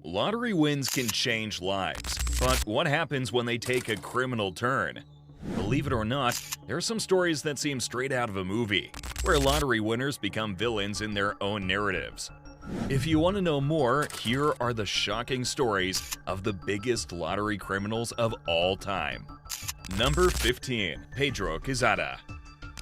Lottery wins can change lives, but what happens when they take a criminal turn? Believe it or not, there are some stories that seem straight out of a movie, where lottery winners become villains in their own narratives. If you want to know more, here are the shocking stories of the biggest lottery criminals of all time. Number 15. Pedro Quezada.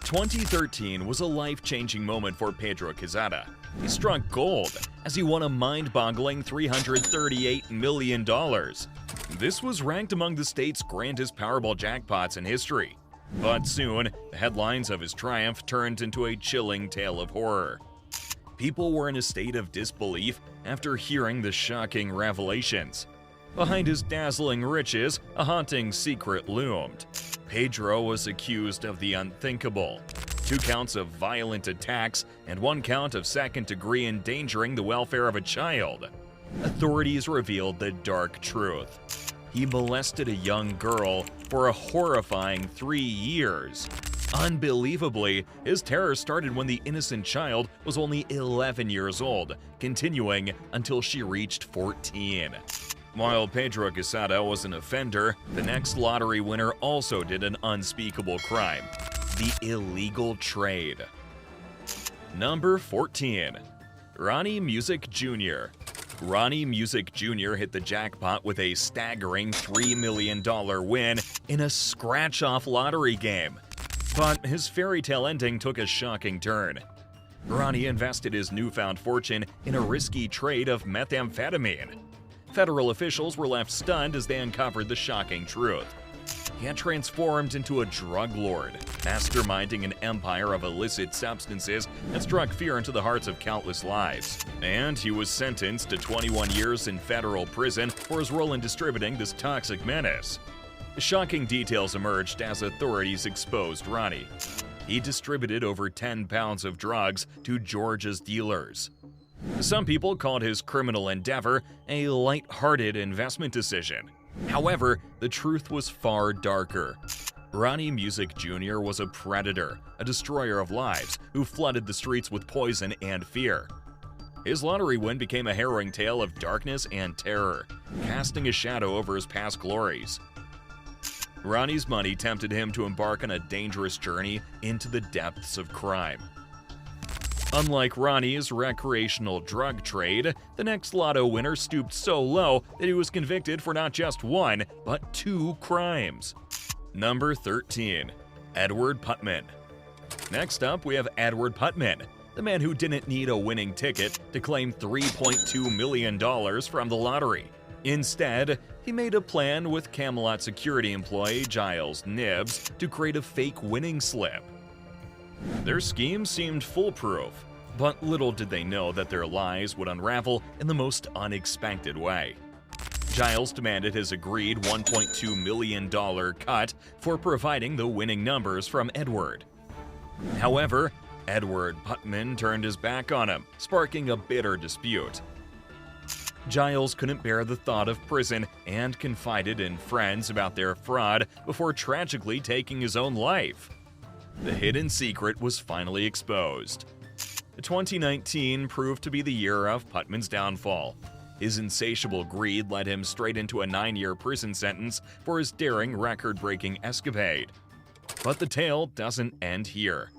2013 was a life-changing moment for Pedro Quezada. He struck gold as he won a mind-boggling $338 million. This was ranked among the state's grandest Powerball jackpots in history. But soon, the headlines of his triumph turned into a chilling tale of horror. People were in a state of disbelief after hearing the shocking revelations. Behind his dazzling riches, a haunting secret loomed. Pedro was accused of the unthinkable: 2 counts of violent attacks and 1 count of second-degree endangering the welfare of a child. Authorities revealed the dark truth. He molested a young girl for a horrifying 3 years. Unbelievably, his terror started when the innocent child was only 11 years old, continuing until she reached 14. While Pedro Quezada was an offender, the next lottery winner also did an unspeakable crime: the illegal trade. Number 14. Ronnie Music Jr. Ronnie Music Jr. hit the jackpot with a staggering $3 million win in a scratch-off lottery game. But his fairy tale ending took a shocking turn. Ronnie invested his newfound fortune in a risky trade of methamphetamine. Federal officials were left stunned as they uncovered the shocking truth. He had transformed into a drug lord, masterminding an empire of illicit substances that struck fear into the hearts of countless lives. And he was sentenced to 21 years in federal prison for his role in distributing this toxic menace. Shocking details emerged as authorities exposed Ronnie. He distributed over 10 pounds of drugs to Georgia's dealers. Some people called his criminal endeavor a light-hearted investment decision. However, the truth was far darker. Ronnie Music Jr. was a predator, a destroyer of lives, who flooded the streets with poison and fear. His lottery win became a harrowing tale of darkness and terror, casting a shadow over his past glories. Ronnie's money tempted him to embark on a dangerous journey into the depths of crime. Unlike Ronnie's recreational drug trade, the next lotto winner stooped so low that he was convicted for not just 1, but 2 crimes. Number 13. Edward Putman. Next up, we have Edward Putman, the man who didn't need a winning ticket to claim $3.2 million from the lottery. Instead, he made a plan with Camelot security employee Giles Nibbs to create a fake winning slip. Their scheme seemed foolproof, but little did they know that their lies would unravel in the most unexpected way. Giles demanded his agreed $1.2 million cut for providing the winning numbers from Edward. However, Edward Putman turned his back on him, sparking a bitter dispute. Giles couldn't bear the thought of prison and confided in friends about their fraud before tragically taking his own life. The hidden secret was finally exposed. 2019 proved to be the year of Putman's downfall. His insatiable greed led him straight into a 9-year prison sentence for his daring, record-breaking escapade. But the tale doesn't end here.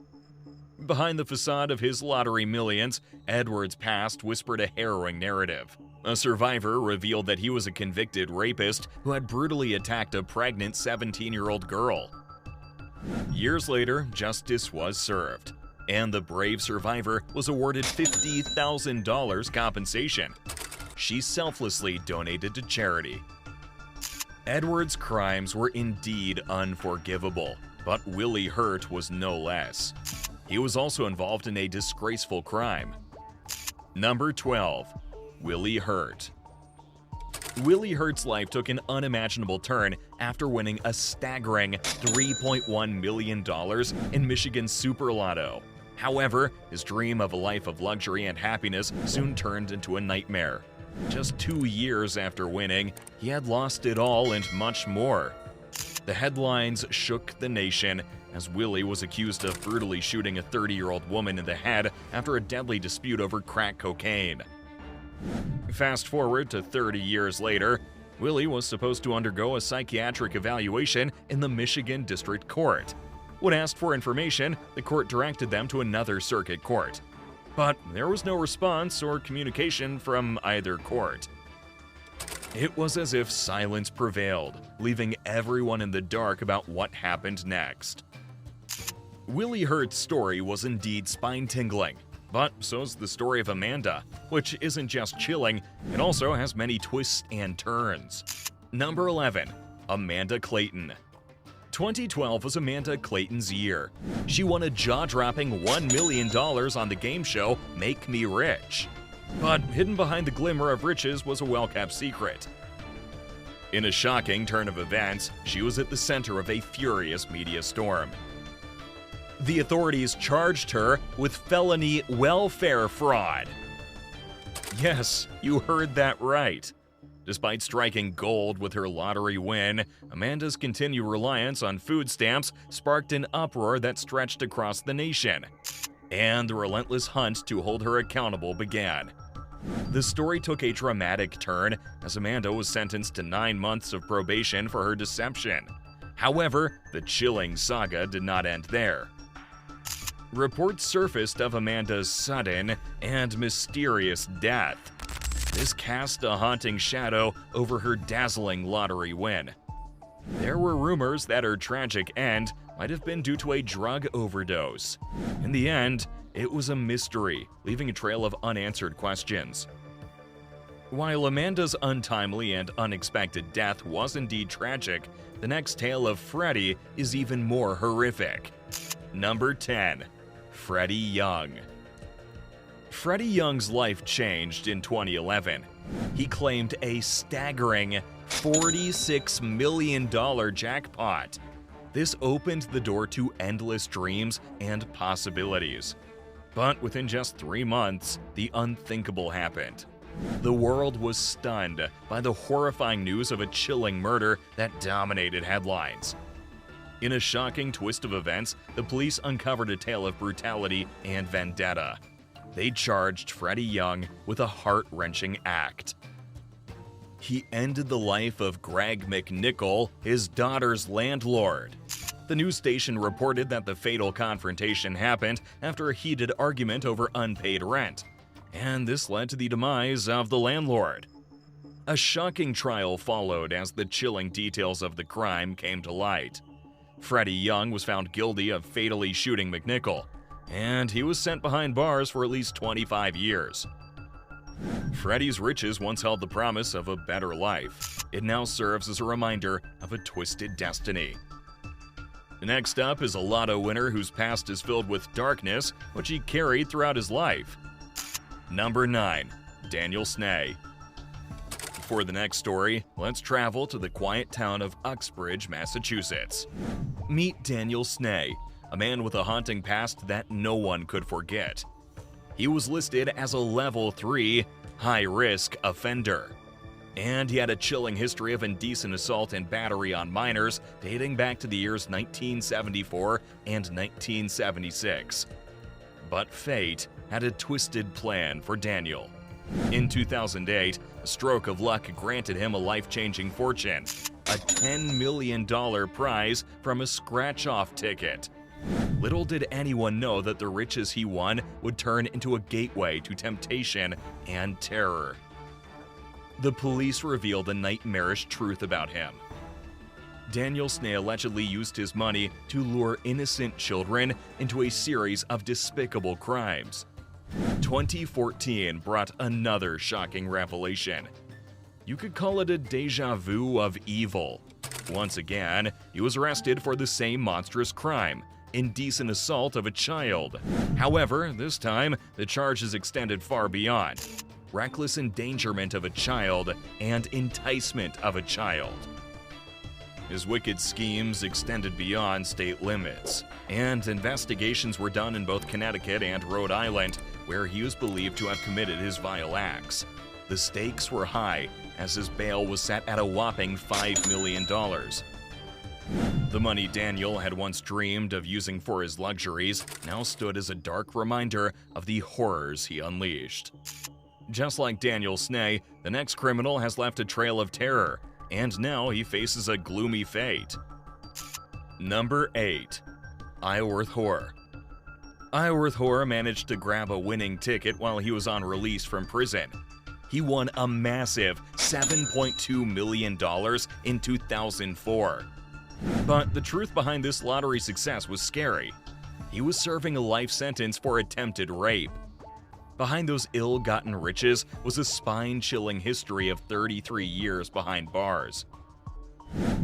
Behind the facade of his lottery millions, Edward's past whispered a harrowing narrative. A survivor revealed that he was a convicted rapist who had brutally attacked a pregnant 17-year-old girl. Years later, justice was served, and the brave survivor was awarded $50,000 compensation. She selflessly donated to charity. Edward's crimes were indeed unforgivable, but Willie Hurt was no less. He was also involved in a disgraceful crime. Number 12. Willie Hurt. Willie Hurt's life took an unimaginable turn after winning a staggering $3.1 million in Michigan's Super Lotto. However, his dream of a life of luxury and happiness soon turned into a nightmare. Just 2 years after winning, he had lost it all and much more. The headlines shook the nation as Willie was accused of brutally shooting a 30-year-old woman in the head after a deadly dispute over crack cocaine. Fast forward to 30 years later, Willie was supposed to undergo a psychiatric evaluation in the Michigan District Court. When asked for information, the court directed them to another circuit court. But there was no response or communication from either court. It was as if silence prevailed, leaving everyone in the dark about what happened next. Willie Hurt's story was indeed spine-tingling, but so's the story of Amanda, which isn't just chilling, it also has many twists and turns. Number 11. Amanda Clayton. 2012 was Amanda Clayton's year. She won a jaw-dropping $1 million on the game show Make Me Rich. But hidden behind the glimmer of riches was a well-kept secret. In a shocking turn of events, she was at the center of a furious media storm. The authorities charged her with felony welfare fraud. Yes, you heard that right. Despite striking gold with her lottery win, Amanda's continued reliance on food stamps sparked an uproar that stretched across the nation. And the relentless hunt to hold her accountable began. The story took a dramatic turn as Amanda was sentenced to 9 months of probation for her deception. However, the chilling saga did not end there. Reports surfaced of Amanda's sudden and mysterious death. This cast a haunting shadow over her dazzling lottery win. There were rumors that her tragic end might have been due to a drug overdose. In the end, it was a mystery, leaving a trail of unanswered questions. While Amanda's untimely and unexpected death was indeed tragic, the next tale of Freddie is even more horrific. Number 10. Freddie Young. Freddie Young's life changed in 2011. He claimed a staggering $46 million jackpot. This opened the door to endless dreams and possibilities. But within just 3 months, the unthinkable happened. The world was stunned by the horrifying news of a chilling murder that dominated headlines. In a shocking twist of events, the police uncovered a tale of brutality and vendetta. They charged Freddie Young with a heart-wrenching act. He ended the life of Greg McNichol, his daughter's landlord. The news station reported that the fatal confrontation happened after a heated argument over unpaid rent, and this led to the demise of the landlord. A shocking trial followed as the chilling details of the crime came to light. Freddie Young was found guilty of fatally shooting McNichol, and he was sent behind bars for at least 25 years. Freddie's riches once held the promise of a better life. It now serves as a reminder of a twisted destiny. Next up is a lotto winner whose past is filled with darkness, which he carried throughout his life. Number 9. Daniel Snay. For the next story, let's travel to the quiet town of Uxbridge, Massachusetts. Meet Daniel Snay, a man with a haunting past that no one could forget. He was listed as a Level 3 high-risk offender, and he had a chilling history of indecent assault and battery on minors dating back to the years 1974 and 1976. But fate had a twisted plan for Daniel. In 2008, a stroke of luck granted him a life-changing fortune, a $10 million prize from a scratch-off ticket. Little did anyone know that the riches he won would turn into a gateway to temptation and terror. The police revealed a nightmarish truth about him. Daniel Snay allegedly used his money to lure innocent children into a series of despicable crimes. 2014 brought another shocking revelation. You could call it a déjà vu of evil. Once again, he was arrested for the same monstrous crime, indecent assault of a child. However, this time, the charges extended far beyond reckless endangerment of a child and enticement of a child. His wicked schemes extended beyond state limits, and investigations were done in both Connecticut and Rhode Island, where he was believed to have committed his vile acts. The stakes were high, as his bail was set at a whopping $5 million. The money Daniel had once dreamed of using for his luxuries now stood as a dark reminder of the horrors he unleashed. Just like Daniel Snay, the next criminal has left a trail of terror, and now he faces a gloomy fate. Number 8. Iorwerth Hoare. Iorwerth Hoare managed to grab a winning ticket while he was on release from prison. He won a massive $7.2 million in 2004. But the truth behind this lottery success was scary. He was serving a life sentence for attempted rape. Behind those ill-gotten riches was a spine-chilling history of 33 years behind bars.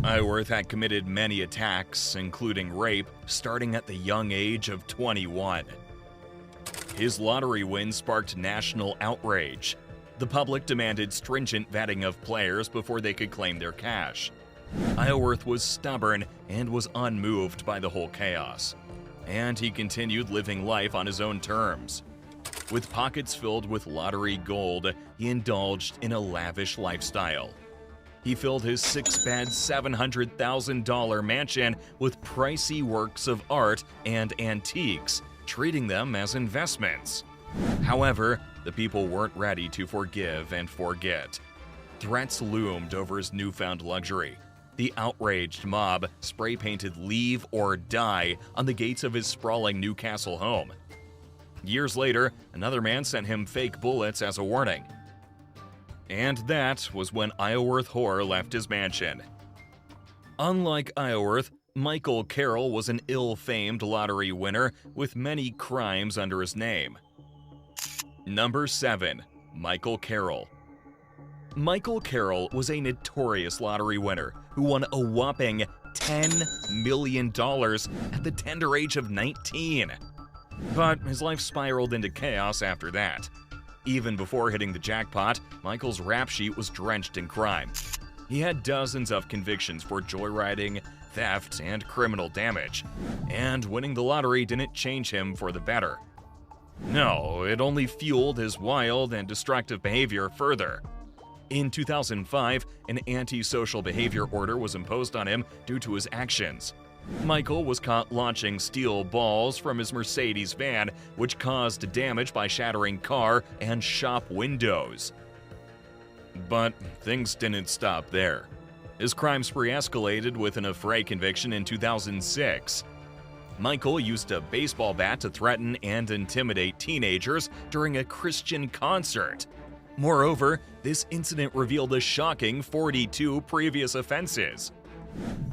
Iorwerth had committed many attacks, including rape, starting at the young age of 21. His lottery win sparked national outrage. The public demanded stringent vetting of players before they could claim their cash. Iorwerth was stubborn and was unmoved by the whole chaos. And he continued living life on his own terms. With pockets filled with lottery gold, he indulged in a lavish lifestyle. He filled his 6-bed, $700,000 mansion with pricey works of art and antiques, treating them as investments. However, the people weren't ready to forgive and forget. Threats loomed over his newfound luxury. The outraged mob spray-painted "Leave or Die" on the gates of his sprawling Newcastle home. Years later, another man sent him fake bullets as a warning. And that was when Iorwerth Hoare left his mansion. Unlike Iorwerth, Michael Carroll was an ill-famed lottery winner with many crimes under his name. Number 7. Michael Carroll. Michael Carroll was a notorious lottery winner who won a whopping $10 million at the tender age of 19. But his life spiraled into chaos after that. Even before hitting the jackpot, Michael's rap sheet was drenched in crime. He had dozens of convictions for joyriding, theft, and criminal damage. And winning the lottery didn't change him for the better. No, it only fueled his wild and destructive behavior further. In 2005, an anti-social behavior order was imposed on him due to his actions. Michael was caught launching steel balls from his Mercedes van, which caused damage by shattering car and shop windows. But things didn't stop there. His crime spree escalated with an affray conviction in 2006. Michael used a baseball bat to threaten and intimidate teenagers during a Christian concert. Moreover, this incident revealed a shocking 42 previous offenses.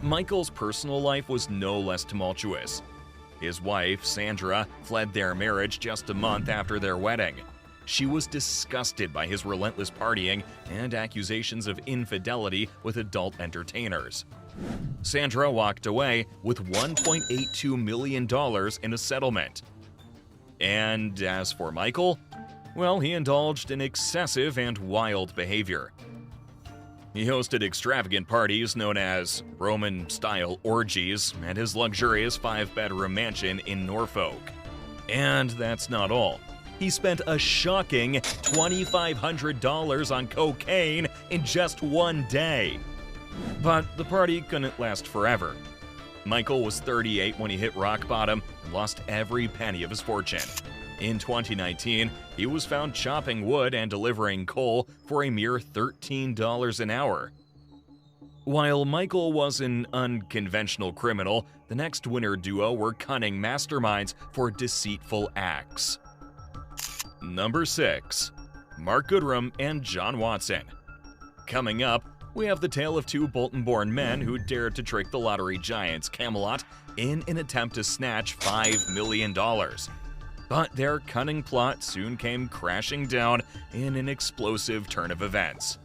Michael's personal life was no less tumultuous. His wife, Sandra, fled their marriage just a month after their wedding. She was disgusted by his relentless partying and accusations of infidelity with adult entertainers. Sandra walked away with $1.82 million in a settlement. And as for Michael, well, he indulged in excessive and wild behavior. He hosted extravagant parties known as Roman-style orgies at his luxurious 5-bedroom mansion in Norfolk. And that's not all. He spent a shocking $2,500 on cocaine in just one day. But the party couldn't last forever. Michael was 38 when he hit rock bottom and lost every penny of his fortune. In 2019, he was found chopping wood and delivering coal for a mere $13 an hour. While Michael was an unconventional criminal, the next winner duo were cunning masterminds for deceitful acts. Number 6. Mark Goodrum and John Watson. Coming up, we have the tale of two Bolton-born men who dared to trick the lottery giants Camelot in an attempt to snatch $5 million. But their cunning plot soon came crashing down in an explosive turn of events.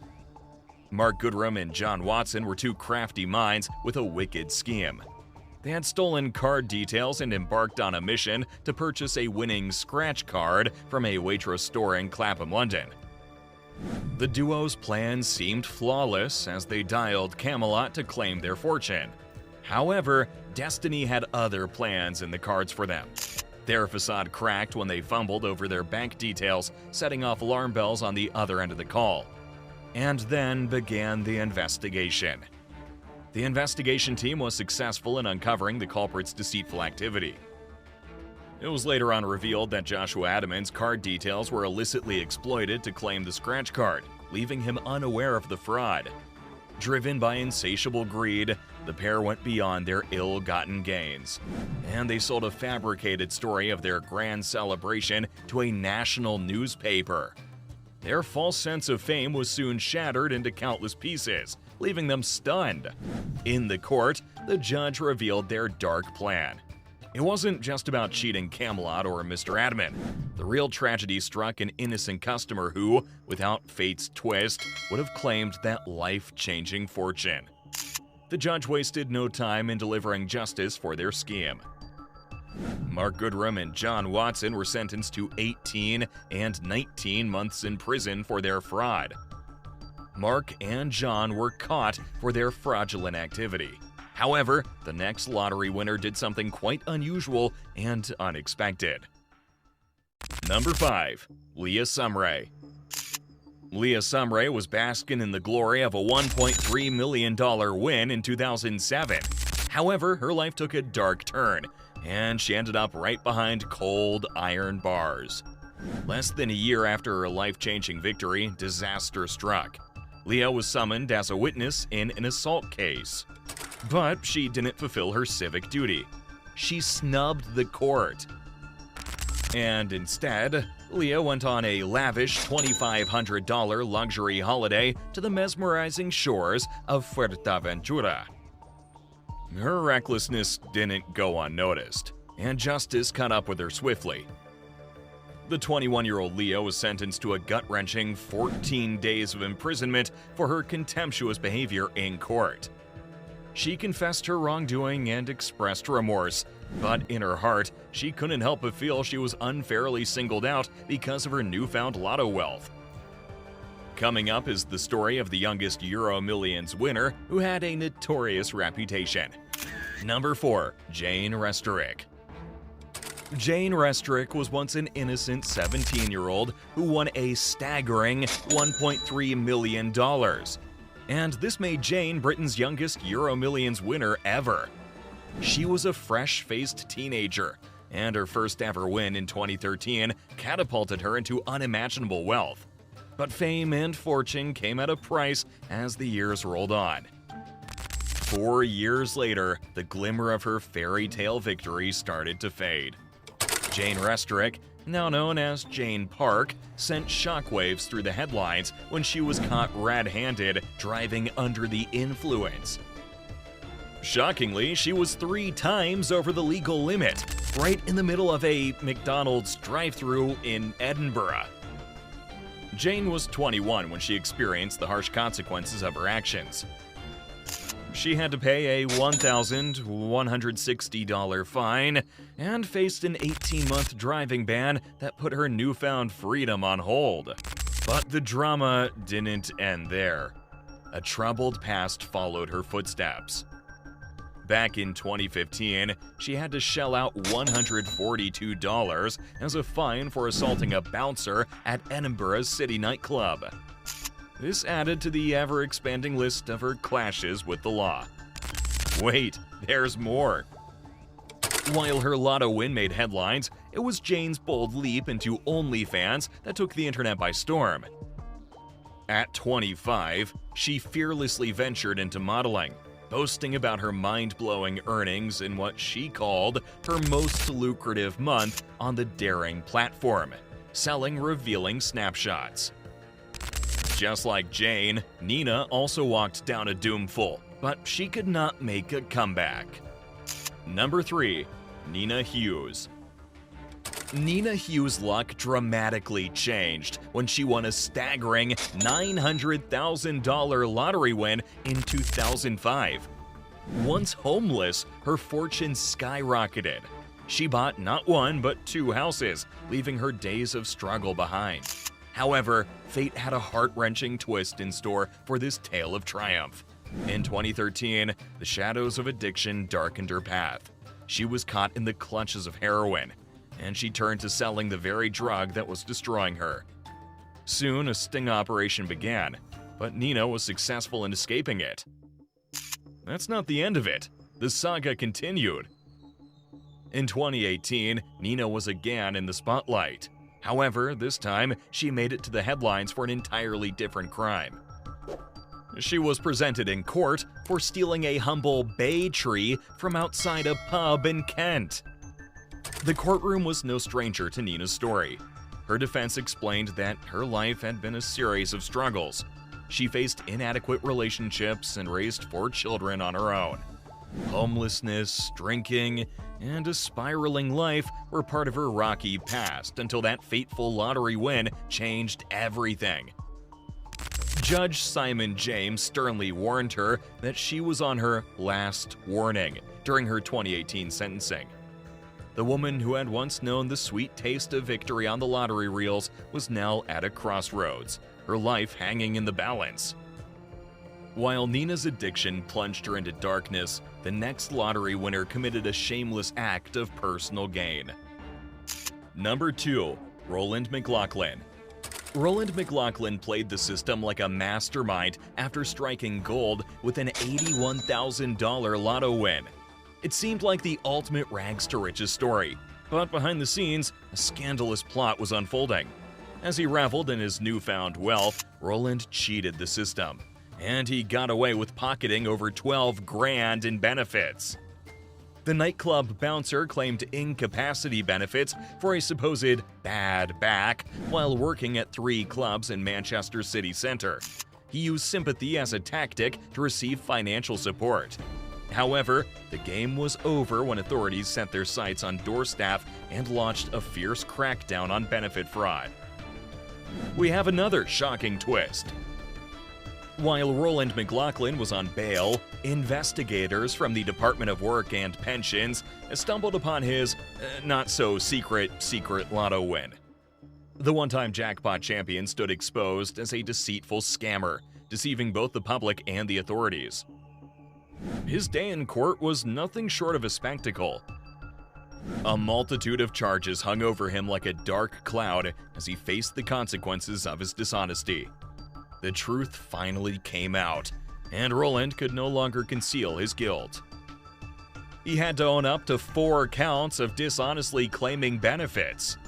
Mark Goodrum and John Watson were two crafty minds with a wicked scheme. They had stolen card details and embarked on a mission to purchase a winning scratch card from a Waitrose store in Clapham, London. The duo's plans seemed flawless as they dialed Camelot to claim their fortune. However, destiny had other plans in the cards for them. Their facade cracked when they fumbled over their bank details, setting off alarm bells on the other end of the call. And then began the investigation. The investigation team was successful in uncovering the culprit's deceitful activity. It was later on revealed that Joshua Adamant's card details were illicitly exploited to claim the scratch card, leaving him unaware of the fraud. Driven by insatiable greed, the pair went beyond their ill-gotten gains, and they sold a fabricated story of their grand celebration to a national newspaper. Their false sense of fame was soon shattered into countless pieces, leaving them stunned. In the court, the judge revealed their dark plan. It wasn't just about cheating Camelot or Mr. Adamant. The real tragedy struck an innocent customer who, without fate's twist, would have claimed that life-changing fortune. The judge wasted no time in delivering justice for their scheme. Mark Goodrum and John Watson were sentenced to 18 and 19 months in prison for their fraud. Mark and John were caught for their fraudulent activity. However, the next lottery winner did something quite unusual and unexpected. Number 5. Leah Sumray. Leah Sumray was basking in the glory of a $1.3 million win in 2007. However, her life took a dark turn, and she ended up right behind cold iron bars. Less than a year after her life-changing victory, disaster struck. Leah was summoned as a witness in an assault case. But she didn't fulfill her civic duty. She snubbed the court. And instead, Leah went on a lavish $2,500 luxury holiday to the mesmerizing shores of Fuerteventura. Her recklessness didn't go unnoticed, and justice caught up with her swiftly. The 21-year-old Leah was sentenced to a gut-wrenching 14 days of imprisonment for her contemptuous behavior in court. She confessed her wrongdoing and expressed remorse, but in her heart, she couldn't help but feel she was unfairly singled out because of her newfound lotto wealth. Coming up is the story of the youngest Euro Millions winner who had a notorious reputation. Number 4. Jane Restorick. Jane Restorick was once an innocent 17-year-old who won a staggering $1.3 million. And this made Jane Britain's youngest Euro Millions winner ever. She was a fresh-faced teenager, and her first ever win in 2013 catapulted her into unimaginable wealth. But fame and fortune came at a price as the years rolled on. 4 years later, the glimmer of her fairy tale victory started to fade. Jane Restorick, now known as Jane Park, sent shockwaves through the headlines when she was caught red-handed driving under the influence. Shockingly, she was 3 times over the legal limit, right in the middle of a McDonald's drive-thru in Edinburgh. Jane was 21 when she experienced the harsh consequences of her actions. She had to pay a $1,160 fine and faced an 18-month driving ban that put her newfound freedom on hold. But the drama didn't end there. A troubled past followed her footsteps. Back in 2015, she had to shell out $142 as a fine for assaulting a bouncer at Edinburgh's City nightclub. This added to the ever-expanding list of her clashes with the law. Wait, there's more. While her lotto win made headlines, it was Jane's bold leap into OnlyFans that took the internet by storm. At 25, she fearlessly ventured into modeling, boasting about her mind-blowing earnings in what she called her most lucrative month on the daring platform, selling revealing snapshots. Just like Jane, Nina also walked down a doomful, but she could not make a comeback. Number 3. Nina Hughes. Nina Hughes' luck dramatically changed when she won a staggering $900,000 lottery win in 2005. Once homeless, her fortune skyrocketed. She bought not 1 but 2 houses, leaving her days of struggle behind. However, fate had a heart-wrenching twist in store for this tale of triumph. In 2013, the shadows of addiction darkened her path. She was caught in the clutches of heroin, and she turned to selling the very drug that was destroying her. Soon, a sting operation began, but Nina was successful in escaping it. That's not the end of it. The saga continued. In 2018, Nina was again in the spotlight. However, this time, she made it to the headlines for an entirely different crime. She was presented in court for stealing a humble bay tree from outside a pub in Kent. The courtroom was no stranger to Nina's story. Her defense explained that her life had been a series of struggles. She faced inadequate relationships and raised 4 children on her own. Homelessness, drinking, and a spiraling life were part of her rocky past until that fateful lottery win changed everything. Judge Simon James sternly warned her that she was on her last warning during her 2018 sentencing. The woman who had once known the sweet taste of victory on the lottery reels was now at a crossroads, her life hanging in the balance. While Nina's addiction plunged her into darkness, the next lottery winner committed a shameless act of personal gain. Number 2. Roland McLaughlin. Roland McLaughlin played the system like a mastermind after striking gold with an $81,000 lotto win. It seemed like the ultimate rags-to-riches story, but behind the scenes, a scandalous plot was unfolding. As he reveled in his newfound wealth, Roland cheated the system, and he got away with pocketing over $12,000 in benefits. The nightclub bouncer claimed incapacity benefits for a supposed bad back while working at 3 clubs in Manchester city centre. He used sympathy as a tactic to receive financial support. However, the game was over when authorities set their sights on door staff and launched a fierce crackdown on benefit fraud. We have another shocking twist. While Roland McLaughlin was on bail, investigators from the Department of Work and Pensions stumbled upon his not-so-secret lotto win. The one-time jackpot champion stood exposed as a deceitful scammer, deceiving both the public and the authorities. His day in court was nothing short of a spectacle. A multitude of charges hung over him like a dark cloud as he faced the consequences of his dishonesty. The truth finally came out, and Roland could no longer conceal his guilt. He had to own up to 4 counts of dishonestly claiming benefits.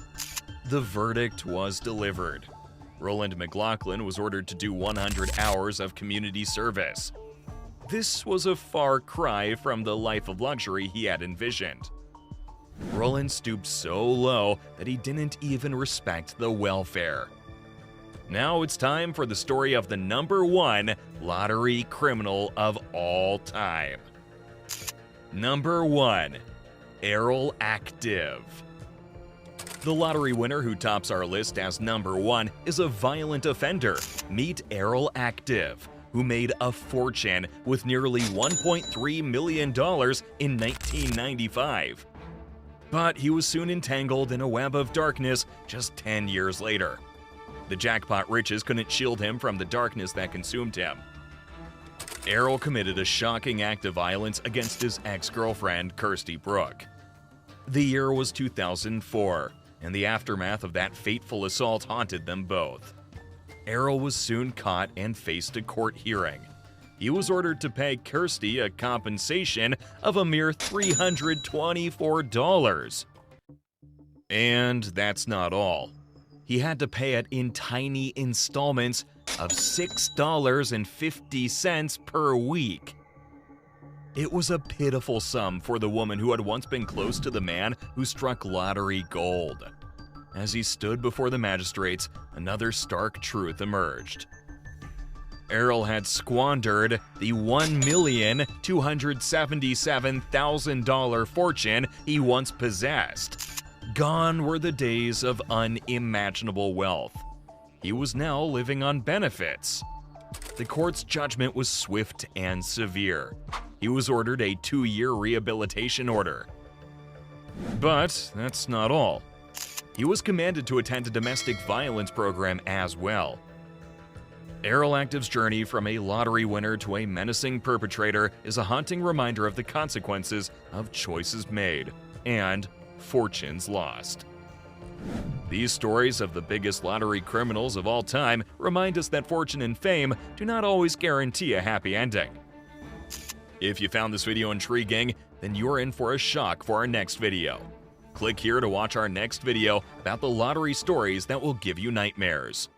The verdict was delivered. Roland McLaughlin was ordered to do 100 hours of community service. This was a far cry from the life of luxury he had envisioned. Roland stooped so low that he didn't even respect the welfare. Now it's time for the story of the number 1 lottery criminal of all time. Number 1. Errol Active. The lottery winner who tops our list as number 1 is a violent offender. Meet Errol Active, who made a fortune with nearly $1.3 million in 1995. But he was soon entangled in a web of darkness just 10 years later. The jackpot riches couldn't shield him from the darkness that consumed him. Errol committed a shocking act of violence against his ex-girlfriend, Kirsty Brooke. The year was 2004, and the aftermath of that fateful assault haunted them both. Errol was soon caught and faced a court hearing. He was ordered to pay Kirsty a compensation of a mere $324. And that's not all. He had to pay it in tiny installments of $6.50 per week. It was a pitiful sum for the woman who had once been close to the man who struck lottery gold. As he stood before the magistrates, another stark truth emerged. Errol had squandered the $1,277,000 fortune he once possessed. Gone were the days of unimaginable wealth. He was now living on benefits. The court's judgment was swift and severe. He was ordered a 2-year rehabilitation order. But that's not all. He was commanded to attend a domestic violence program as well. Errol Active's journey from a lottery winner to a menacing perpetrator is a haunting reminder of the consequences of choices made and fortunes lost. These stories of the biggest lottery criminals of all time remind us that fortune and fame do not always guarantee a happy ending. If you found this video intriguing, then you're in for a shock for our next video. Click here to watch our next video about the lottery stories that will give you nightmares.